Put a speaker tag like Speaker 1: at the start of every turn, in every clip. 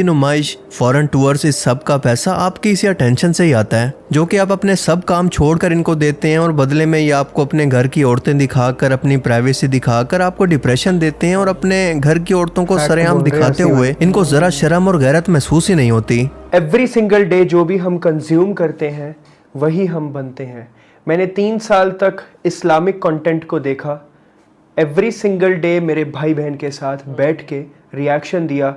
Speaker 1: नुमाइश, foreign tours, इस सब का पैसा आपकी इसी अटेंशन से ही आता है, जो कि आप अपने सब काम छोड़कर इनको देते हैं और बदले में ये आपको अपने घर की औरतें दिखाकर, अपनी प्राइवेसी दिखाकर आपको डिप्रेशन देते हैं और अपने घर की औरतों को सरेआम दिखाते हुए इनको जरा शर्म और गैरत महसूस ही नहीं होती।
Speaker 2: एवरी सिंगल डे जो भी हम कंज्यूम करते हैं वही हम बनते हैं। मैंने 3 साल तक इस्लामिक कंटेंट को देखा, एवरी सिंगल डे मेरे भाई बहन के साथ बैठ के रिएक्शन दिया,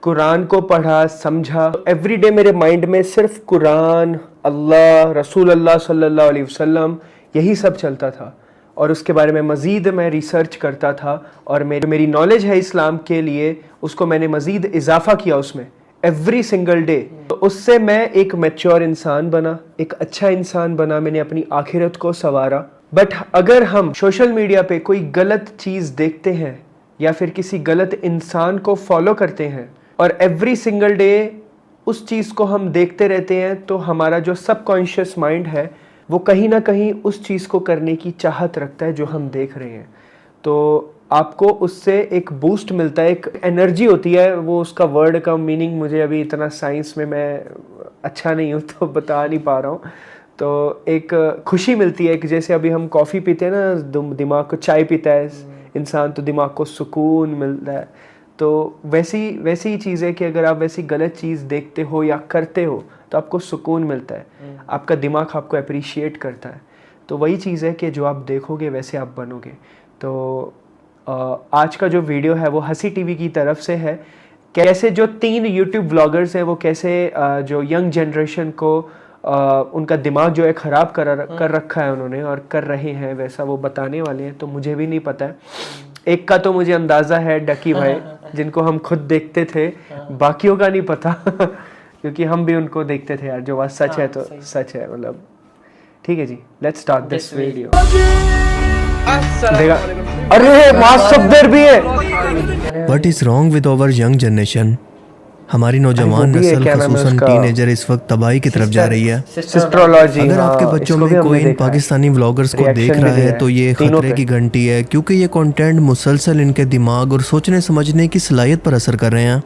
Speaker 2: कुरान को पढ़ा, समझा। एवरी डे मेरे माइंड में सिर्फ कुरान, अल्लाह, रसूल अल्लाह सल्लल्लाहु अलैहि वसल्लम, यही सब चलता था और उसके बारे में मज़ीद मैं रिसर्च करता था और मेरी नॉलेज है इस्लाम के लिए, उसको मैंने मज़ीद इजाफा किया उसमें एवरी सिंगल डे। तो उससे मैं एक मैच्योर इंसान बना, एक अच्छा इंसान बना, मैंने अपनी आखिरत को संवारा। बट अगर हम सोशल मीडिया पे कोई गलत चीज़ देखते हैं या फिर किसी गलत इंसान को फॉलो करते हैं और एवरी सिंगल डे उस चीज़ को हम देखते रहते हैं, तो हमारा जो सबकॉन्शियस माइंड है वो कहीं ना कहीं उस चीज़ को करने की चाहत रखता है जो हम देख रहे हैं। तो आपको उससे एक बूस्ट मिलता है, एक एनर्जी होती है। वो उसका वर्ड का मीनिंग मुझे अभी इतना साइंस में मैं अच्छा नहीं हूँ तो बता नहीं पा रहा हूँ। तो एक खुशी मिलती है कि जैसे अभी हम कॉफ़ी पीते हैं ना, दिमाग को चाय पीता है इंसान तो दिमाग को सुकून मिलता है। तो वैसी ही चीज़ है कि अगर आप वैसी गलत चीज़ देखते हो या करते हो तो आपको सुकून मिलता है, आपका दिमाग आपको अप्रिशिएट करता है। तो वही चीज़ है कि जो आप देखोगे वैसे आप बनोगे। तो आज का जो वीडियो है वो हंसी टीवी की तरफ से है, कैसे जो 3 यूट्यूब व्लॉगर्स हैं वो कैसे जो यंग जनरेशन को उनका दिमाग जो है ख़राब कर रखा है उन्होंने और कर रहे हैं, वैसा वो बताने वाले हैं। तो मुझे भी नहीं पता है, एक का तो मुझे अंदाज़ा है, डकी भाई, जिनको हम खुद देखते थे, बाकियों का नहीं पता क्योंकि हम भी उनको देखते थे यार। जो बात सच है तो सच है, मतलब ठीक है जी। Let's start this video. देखा, अरे मास सब्दर भी है।
Speaker 1: What is wrong with our young generation? हमारी नौजवान नस्ल ख़ुसूसन टीनेजर इस वक्त तबाही की तरफ जा रही है।
Speaker 2: सिस्ट्रोलॉजी,
Speaker 1: अगर आपके बच्चों में कोई इन पाकिस्तानी व्लॉगर्स को देख रहा है तो ये खतरे की घंटी है, क्योंकि ये कंटेंट मुसलसल इनके दिमाग और सोचने समझने की सलाहियत पर असर कर रहे हैं।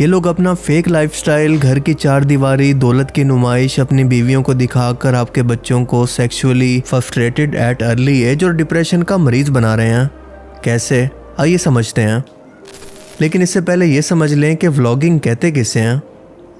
Speaker 1: ये लोग अपना फेक लाइफस्टाइल, घर की 4 दीवारी, दौलत की नुमाइश अपनी बीवियों को दिखाकर आपके बच्चों को sexually frustrated at early age और डिप्रेशन का मरीज बना रहे हैं। कैसे, आइए समझते हैं। लेकिन इससे पहले ये समझ लें कि व्लॉगिंग कहते किसे हैं।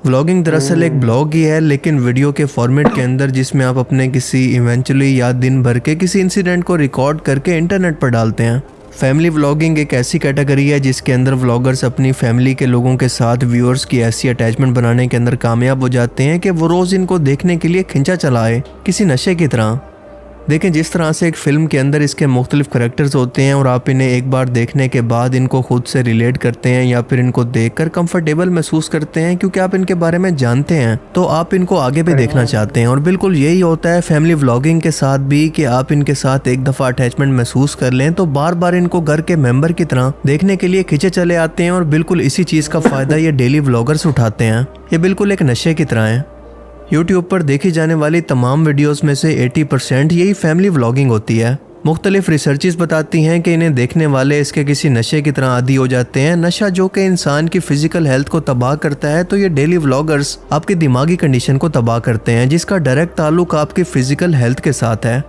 Speaker 1: व्लॉगिंग दरअसल एक ब्लॉग ही है, लेकिन वीडियो के फॉर्मेट के अंदर, जिसमें आप अपने किसी इवेंचुअली या दिन भर के किसी इंसिडेंट को रिकॉर्ड करके इंटरनेट पर डालते हैं। फैमिली व्लॉगिंग एक ऐसी कैटेगरी है जिसके अंदर व्लॉगर्स अपनी फैमिली के लोगों के साथ व्यूअर्स की ऐसी अटैचमेंट बनाने के अंदर कामयाब हो जाते हैं कि वो रोज़ इनको देखने के लिए खिंचा चलाए, किसी नशे की तरह। देखें, जिस तरह से एक फ़िल्म के अंदर इसके मुख्तलिफ करैक्टर्स होते हैं और आप इन्हें एक बार देखने के बाद इनको खुद से रिलेट करते हैं या फिर इनको देखकर कंफर्टेबल महसूस करते हैं क्योंकि आप इनके बारे में जानते हैं, तो आप इनको आगे भी देखना चाहते हैं। और बिल्कुल यही होता है फैमिली व्लॉगिंग के साथ भी, कि आप इनके साथ एक दफ़ा अटैचमेंट महसूस कर लें तो बार बार इनको घर के मेंबर की तरह देखने के लिए खिंचे चले आते हैं। और बिल्कुल इसी चीज़ का फ़ायदा ये डेली व्लॉगर्स उठाते हैं। ये बिल्कुल एक नशे की तरह है। यूट्यूब पर देखी जाने वाली तमाम वीडियोस में से 80% यही फैमिली व्लॉगिंग होती है। मुख्तलिफ रिसर्चेस बताती हैं कि इन्हें देखने वाले इसके किसी नशे की तरह आदी हो जाते हैं। नशा जो कि इंसान की फिजिकल हेल्थ को तबाह करता है, तो ये डेली व्लॉगर्स आपकी दिमागी कंडीशन को तबाह करते हैं, जिसका डायरेक्ट ताल्लुक आपकी फिजिकल हेल्थ के साथ है।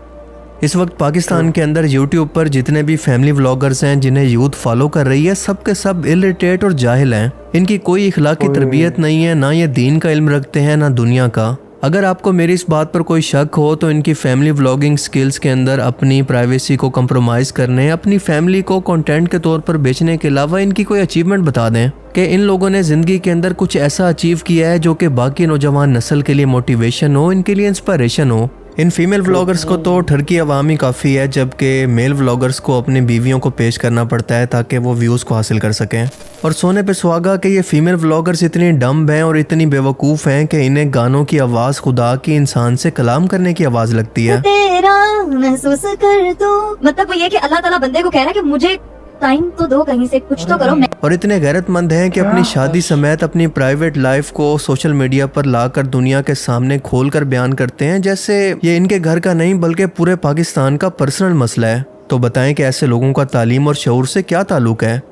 Speaker 1: इस वक्त पाकिस्तान के अंदर यूट्यूब पर जितने भी फैमिली व्लॉगर्स हैं जिन्हें यूथ फॉलो कर रही है, सब के सब इलिटरेट और जाहिल हैं। इनकी कोई इखलाकी तरबियत नहीं है, ना ये दीन का इल्म रखते हैं ना दुनिया का। अगर आपको मेरी इस बात पर कोई शक हो तो इनकी फैमिली व्लॉगिंग स्किल्स के अंदर अपनी प्राइवेसी को कंप्रोमाइज़ करने, अपनी फैमिली को कंटेंट के तौर पर बेचने के अलावा इनकी कोई अचीवमेंट बता दें कि इन लोगों ने ज़िंदगी के अंदर कुछ ऐसा अचीव किया है जो कि बाकी नौजवान नस्ल के लिए मोटिवेशन हो, इनके लिए इंस्पिरेशन हो। इन फीमेल व्लॉगर्स को तो ठरकी अवामी काफ़ी है, जबकि मेल व्लॉगर्स को अपनी बीवियों को पेश करना पड़ता है ताकि वो व्यूज़ को हासिल कर सकें। और सोने पे सुहागा कि ये फीमेल व्लॉगर्स इतनी डम्ब हैं और इतनी बेवकूफ़ हैं कि इन्हें गानों की आवाज़ खुदा की इंसान से कलाम करने की आवाज़ लगती है।
Speaker 3: तेरा महसूस कर तो मतलब वो ये कि अल्लाह ताला बंदे को कह रहा है कि मुझे टाइम तो दो, कहीं से कुछ तो करो।
Speaker 1: और इतने गैरतमंद हैं कि अपनी शादी समेत अपनी प्राइवेट लाइफ को सोशल मीडिया पर लाकर दुनिया के सामने खोलकर बयान करते हैं जैसे ये इनके घर का नहीं बल्कि पूरे पाकिस्तान का पर्सनल मसला है। तो बताएं कि ऐसे लोगों का तालीम और शऊर से क्या ताल्लुक है?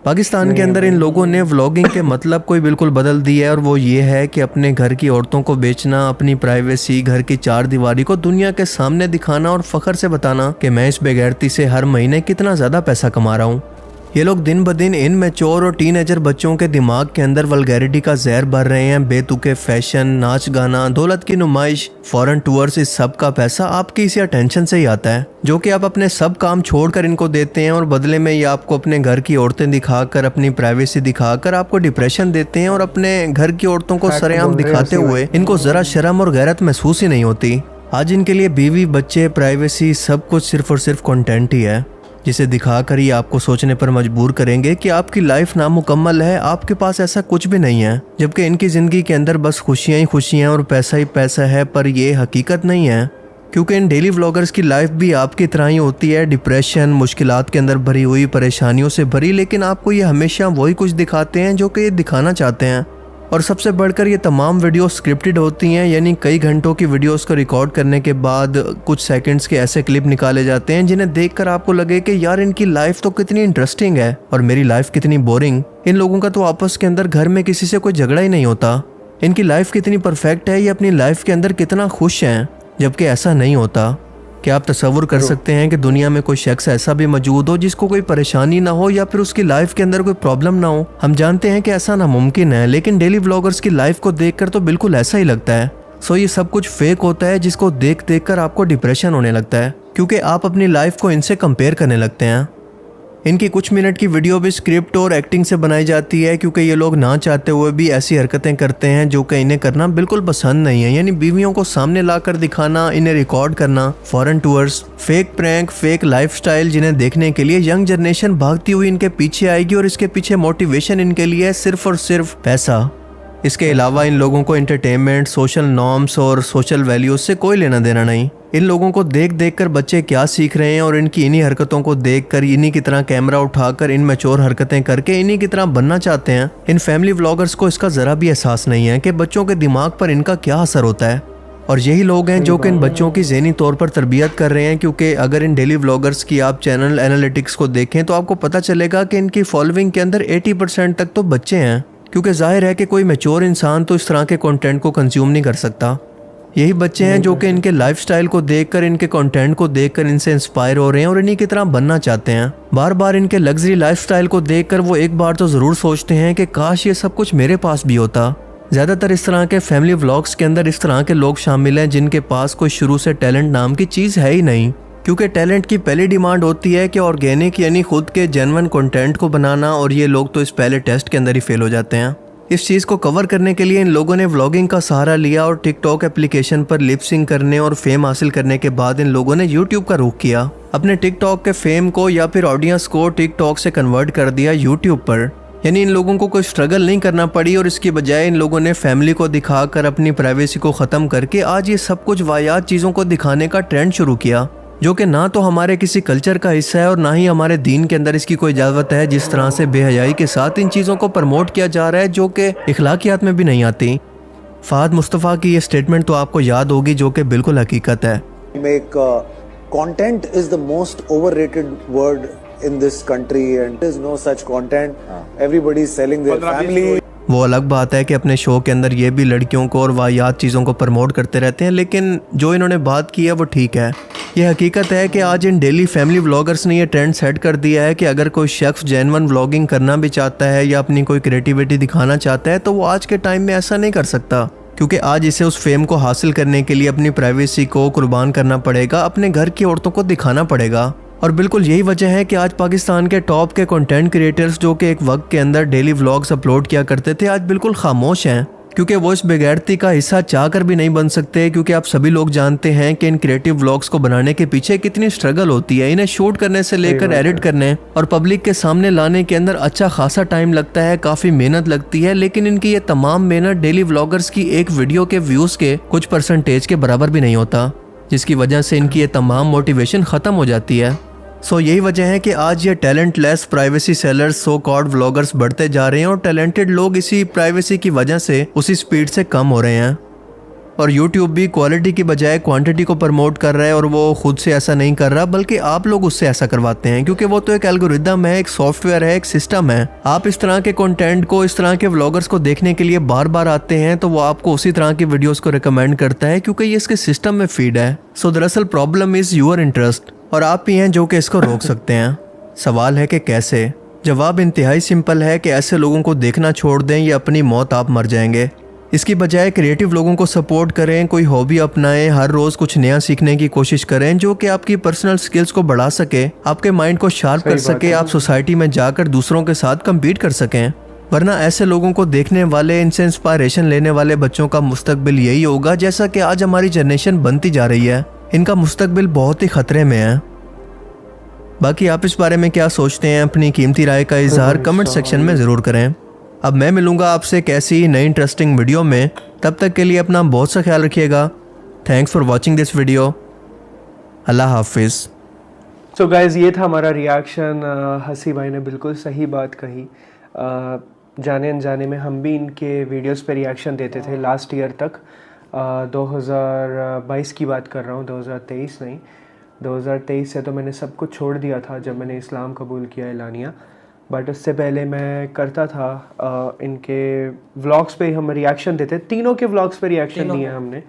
Speaker 1: पाकिस्तान के अंदर इन लोगों ने व्लॉगिंग के मतलब कोई बिल्कुल बदल दिया है और वो ये है कि अपने घर की औरतों को बेचना, अपनी प्राइवेसी, घर की चार दीवारी को दुनिया के सामने दिखाना और फख्र से बताना कि मैं इस बेगैरती से हर महीने कितना ज़्यादा पैसा कमा रहा हूँ। ये लोग दिन ब दिन इन मैच्योर और टीनेजर बच्चों के दिमाग के अंदर वल्गैरिटी का जहर भर रहे हैं। बेतुके फैशन, नाच गाना, दौलत की नुमाइश, फॉरेन टूर्स, इस सब का पैसा आपकी इसी अटेंशन से ही आता है जो कि आप अपने सब काम छोड़कर इनको देते हैं और बदले में ये आपको अपने घर की औरतें दिखाकर, अपनी प्राइवेसी दिखाकर आपको डिप्रेशन देते हैं और अपने घर की औरतों को सरेआम दिखाते हुए इनको ज़रा शर्म और गैरत महसूस ही नहीं होती। आज इनके लिए बीवी, बच्चे, प्राइवेसी सब कुछ सिर्फ और सिर्फ कंटेंट ही है जिसे दिखाकर ही आपको सोचने पर मजबूर करेंगे कि आपकी लाइफ नामुकम्मल है, आपके पास ऐसा कुछ भी नहीं है, जबकि इनकी ज़िंदगी के अंदर बस खुशियाँ ही खुशियाँ और पैसा ही पैसा है। पर ये हकीकत नहीं है, क्योंकि इन डेली व्लॉगर्स की लाइफ भी आपकी तरह ही होती है, डिप्रेशन, मुश्किलात के अंदर भरी हुई, परेशानियों से भरी, लेकिन आपको ये हमेशा वही कुछ दिखाते हैं जो कि ये दिखाना चाहते हैं। और सबसे बढ़कर ये तमाम वीडियो स्क्रिप्टेड होती हैं, यानी कई घंटों की वीडियोस को रिकॉर्ड करने के बाद कुछ सेकंड्स के ऐसे क्लिप निकाले जाते हैं जिन्हें देखकर आपको लगे कि यार इनकी लाइफ तो कितनी इंटरेस्टिंग है और मेरी लाइफ कितनी बोरिंग। इन लोगों का तो आपस के अंदर घर में किसी से कोई झगड़ा ही नहीं होता। इनकी लाइफ कितनी परफेक्ट है, ये अपनी लाइफ के अंदर कितना खुश हैं, जबकि ऐसा नहीं होता। क्या आप तसव्वुर कर सकते हैं कि दुनिया में कोई शख्स ऐसा भी मौजूद हो जिसको कोई परेशानी ना हो या फिर उसकी लाइफ के अंदर कोई प्रॉब्लम ना हो? हम जानते हैं कि ऐसा नामुमकिन है, लेकिन डेली व्लॉगर्स की लाइफ को देखकर तो बिल्कुल ऐसा ही लगता है। सो ये सब कुछ फेक होता है जिसको देख देख कर आपको डिप्रेशन होने लगता है, क्योंकि आप अपनी लाइफ को इनसे कंपेयर करने लगते हैं। इनकी कुछ मिनट की वीडियो भी स्क्रिप्ट और एक्टिंग से बनाई जाती है, क्योंकि ये लोग ना चाहते हुए भी ऐसी हरकतें करते हैं जो कि इन्हें करना बिल्कुल पसंद नहीं है, यानी बीवियों को सामने लाकर दिखाना, इन्हें रिकॉर्ड करना, foreign tours, fake prank, fake lifestyle, जिन्हें देखने के लिए यंग जनरेशन भागती हुई इनके पीछे आएगी और इसके पीछे मोटिवेशन इनके लिए है सिर्फ और सिर्फ पैसा। इसके अलावा इन लोगों को एंटरटेनमेंट, सोशल नॉर्म्स और सोशल वैल्यूज से कोई लेना देना नहीं। इन लोगों को देख देख कर बच्चे क्या सीख रहे हैं और इनकी इन्हीं हरकतों को देख कर इन्हीं की तरह कैमरा उठाकर इन मैच्योर हरकतें करके इन्हीं की तरह बनना चाहते हैं। इन फैमिली व्लॉगर्स को इसका ज़रा भी एहसास नहीं है कि बच्चों के दिमाग पर इनका क्या असर होता है। और यही लोग हैं जो कि इन बच्चों की ज़हनी तौर पर तरबियत कर रहे हैं, क्योंकि अगर इन डेली व्लॉगर्स की आप चैनल एनालिटिक्स को देखें तो आपको पता चलेगा कि इनकी फॉलोइंग के अंदर 80% तक तो बच्चे हैं, क्योंकि जाहिर है कि कोई मैच्योर इंसान तो इस तरह के कंटेंट को कंज्यूम नहीं कर सकता। यही बच्चे हैं जो कि इनके लाइफस्टाइल को देखकर, इनके कंटेंट को देखकर इनसे इंस्पायर हो रहे हैं और इन्हीं की तरह बनना चाहते हैं। बार बार इनके लग्जरी लाइफस्टाइल को देखकर वो एक बार तो ज़रूर सोचते हैं कि काश ये सब कुछ मेरे पास भी होता। ज़्यादातर इस तरह के फैमिली व्लॉग्स के अंदर इस तरह के लोग शामिल हैं जिनके पास कोई शुरू से टैलेंट नाम की चीज़ है ही नहीं, क्योंकि टैलेंट की पहली डिमांड होती है कि ऑर्गेनिक यानी खुद के जेन्युइन कंटेंट को बनाना, और ये लोग तो इस पहले टेस्ट के अंदर ही फेल हो जाते हैं। इस चीज़ को कवर करने के लिए इन लोगों ने व्लॉगिंग का सहारा लिया और टिकटॉक एप्लीकेशन पर लिप सिंक करने और फेम हासिल करने के बाद इन लोगों ने यूट्यूब का रुख किया। अपने टिकटॉक के फेम को या फिर ऑडियंस को टिकटॉक से कन्वर्ट कर दिया यूट्यूब पर, यानी इन लोगों को कोई स्ट्रगल नहीं करना पड़ी और इसकी बजाय इन लोगों ने फैमिली को दिखाकर अपनी प्राइवेसी को ख़त्म करके आज ये सब कुछ वाहियात चीज़ों को दिखाने का ट्रेंड शुरू किया, जो कि ना तो हमारे किसी कल्चर का हिस्सा है और ना ही हमारे दीन के अंदर इसकी कोई इजाज़त है। जिस तरह से बेहयाई के साथ इन चीज़ों को प्रमोट किया जा रहा है जो कि इखलाकियात में भी नहीं आती। फ़ाद मुस्तफ़ा की ये स्टेटमेंट तो आपको याद होगी, जो कि बिल्कुल हकीकत है।
Speaker 4: Content is the most overrated word in this country and there is no such content. Everybody is selling their family.
Speaker 1: वो अलग बात है कि अपने शो के अंदर ये भी लड़कियों को और वाहियात चीज़ों को प्रमोट करते रहते हैं, लेकिन जो इन्होंने बात की है वो ठीक है। ये हकीकत है कि आज इन डेली फैमिली व्लॉगर्स ने ये ट्रेंड सेट कर दिया है कि अगर कोई शख्स जेन्युइन व्लॉगिंग करना भी चाहता है या अपनी कोई क्रिएटिविटी दिखाना चाहता है तो वो आज के टाइम में ऐसा नहीं कर सकता, क्योंकि आज इसे उस फेम को हासिल करने के लिए अपनी प्राइवेसी को कुर्बान करना पड़ेगा, अपने घर की औरतों को दिखाना पड़ेगा। और बिल्कुल यही वजह है कि आज पाकिस्तान के टॉप के कंटेंट क्रिएटर्स जो कि एक वक्त के अंदर डेली व्लॉग्स अपलोड किया करते थे, आज बिल्कुल खामोश हैं, क्योंकि वो इस बेगैरती का हिस्सा चाहकर भी नहीं बन सकते। क्योंकि आप सभी लोग जानते हैं कि इन क्रिएटिव व्लॉग्स को बनाने के पीछे कितनी स्ट्रगल होती है। इन्हें शूट करने से लेकर एडिट करने और पब्लिक के सामने लाने के अंदर अच्छा खासा टाइम लगता है, काफ़ी मेहनत लगती है, लेकिन इनकी ये तमाम मेहनत डेली व्लॉगर्स की एक वीडियो के व्यूज़ के कुछ परसेंटेज के बराबर भी नहीं होता, जिसकी वजह से इनकी ये तमाम मोटिवेशन ख़त्म हो जाती है। सो यही वजह है कि आज ये talentless privacy sellers, so called vloggers बढ़ते जा रहे हैं और टैलेंटेड लोग इसी प्राइवेसी की वजह से उसी स्पीड से कम हो रहे हैं। और YouTube भी क्वालिटी की बजाय क्वांटिटी को प्रमोट कर रहा है, और वो खुद से ऐसा नहीं कर रहा बल्कि आप लोग उससे ऐसा करवाते हैं, क्योंकि वो तो एक एल्गोरिदम है, एक सॉफ्टवेयर है, एक सिस्टम है। आप इस तरह के कंटेंट को, इस तरह के व्लॉगर्स को देखने के लिए बार बार आते हैं तो वो आपको उसी तरह की वीडियोस को रिकमेंड करता है, क्योंकि ये इसके सिस्टम में फीड है। सो दरअसल प्रॉब्लम इज यूर इंटरेस्ट, और आप ही हैं जो कि इसको रोक सकते हैं। सवाल है कि कैसे? जवाब इंतहाई सिंपल है कि ऐसे लोगों को देखना छोड़ दें या अपनी मौत आप मर जाएंगे। इसकी बजाय क्रिएटिव लोगों को सपोर्ट करें, कोई हॉबी अपनाएं, हर रोज़ कुछ नया सीखने की कोशिश करें जो कि आपकी पर्सनल स्किल्स को बढ़ा सके, आपके माइंड को शार्प कर सके, आप सोसाइटी में जाकर दूसरों के साथ कम्पीट कर सकें। वरना ऐसे लोगों को देखने वाले, इनसे इंस्पायरेशन लेने वाले बच्चों का मुस्तकबिल यही होगा जैसा कि आज हमारी जनरेशन बनती जा रही है। इनका मुस्तकबिल बहुत ही खतरे में है। बाकी आप इस बारे में क्या सोचते हैं? अपनी कीमती राय का इजहार कमेंट सेक्शन में ज़रूर करें। अब मैं मिलूंगा आपसे एक ऐसी नई इंटरेस्टिंग वीडियो में। तब तक के लिए अपना बहुत सा ख्याल रखिएगा। Thanks for watching this video. अल्लाह हाफिज़।
Speaker 2: सो गाइज, ये था हमारा रिएक्शन। हसी भाई ने बिल्कुल सही बात कही। जाने अनजाने में हम भी इनके वीडियोस पे रिएक्शन देते थे लास्ट ईयर तक। 2022 की बात कर रहा हूँ, 2023 नहीं। 2023 से तो मैंने सब कुछ छोड़ दिया था जब मैंने इस्लाम कबूल किया एलानिया। बट उससे पहले मैं करता था इनके व्लॉग्स पे हम रिएक्शन देते, तीनों के व्लॉग्स पे रिएक्शन दिए हमने।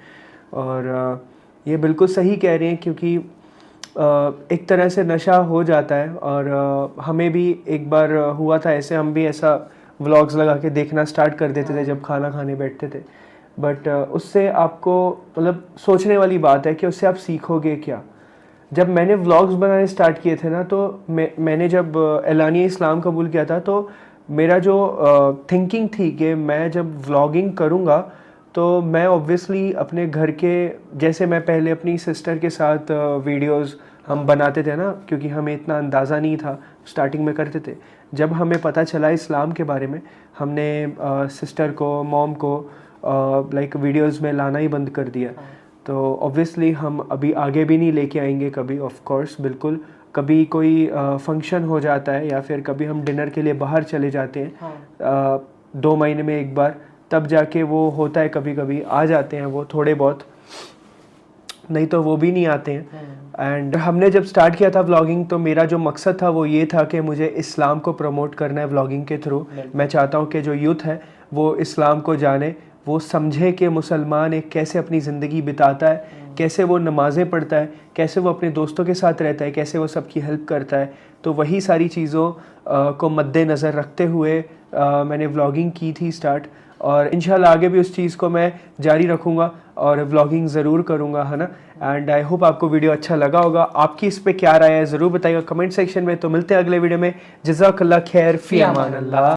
Speaker 2: और ये बिल्कुल सही कह रहे हैं, क्योंकि एक तरह से नशा हो जाता है। और हमें भी एक बार हुआ था ऐसे, हम भी ऐसा व्लॉग्स लगा के देखना स्टार्ट कर देते थे जब खाना खाने बैठते थे। बट उससे आपको मतलब सोचने वाली बात है कि उससे आप सीखोगे क्या। जब मैंने व्लॉग्स बनाने स्टार्ट किए थे ना, तो मैंने जब एलानिया इस्लाम कबूल किया था, तो मेरा जो थिंकिंग थी कि मैं जब व्लॉगिंग करूँगा तो मैं ऑब्वियसली अपने घर के, जैसे मैं पहले अपनी सिस्टर के साथ वीडियोस हम बनाते थे ना, क्योंकि हमें इतना अंदाज़ा नहीं था, स्टार्टिंग में करते थे। जब हमें पता चला इस्लाम के बारे में, हमने सिस्टर को, मॉम को लाइक वीडियोस में लाना ही बंद कर दिया। तो ऑब्वियसली हम अभी आगे भी नहीं लेके आएंगे कभी, ऑफ कोर्स, बिल्कुल। कभी कोई फंक्शन हो जाता है या फिर कभी हम डिनर के लिए बाहर चले जाते हैं 2 महीने में एक बार, तब जाके वो होता है। कभी कभी आ जाते हैं वो थोड़े बहुत, नहीं तो वो भी नहीं आते हैं। एंड हमने जब स्टार्ट किया था व्लॉगिंग, तो मेरा जो मकसद था वो ये था कि मुझे इस्लाम को प्रमोट करना है व्लॉगिंग के थ्रू। मैं चाहता हूँ कि जो यूथ है वो इस्लाम को जाने, वो समझे कि मुसलमान एक कैसे अपनी ज़िंदगी बिताता है, कैसे वो नमाज़ें पढ़ता है, कैसे वो अपने दोस्तों के साथ रहता है, कैसे वो सबकी हेल्प करता है। तो वही सारी चीज़ों को मद्देनज़र रखते हुए मैंने व्लॉगिंग की थी स्टार्ट। और इंशाल्लाह आगे भी उस चीज़ को मैं जारी रखूँगा और व्लॉगिंग ज़रूर करूँगा, है ना। एंड आई होप आपको वीडियो अच्छा लगा होगा। आपकी इस पे क्या राय है ज़रूर बताइएगा कमेंट सेक्शन में। तो मिलते हैं अगले वीडियो में। जज़ाकल्लाह खैर, फ़ी अमान अल्लाह।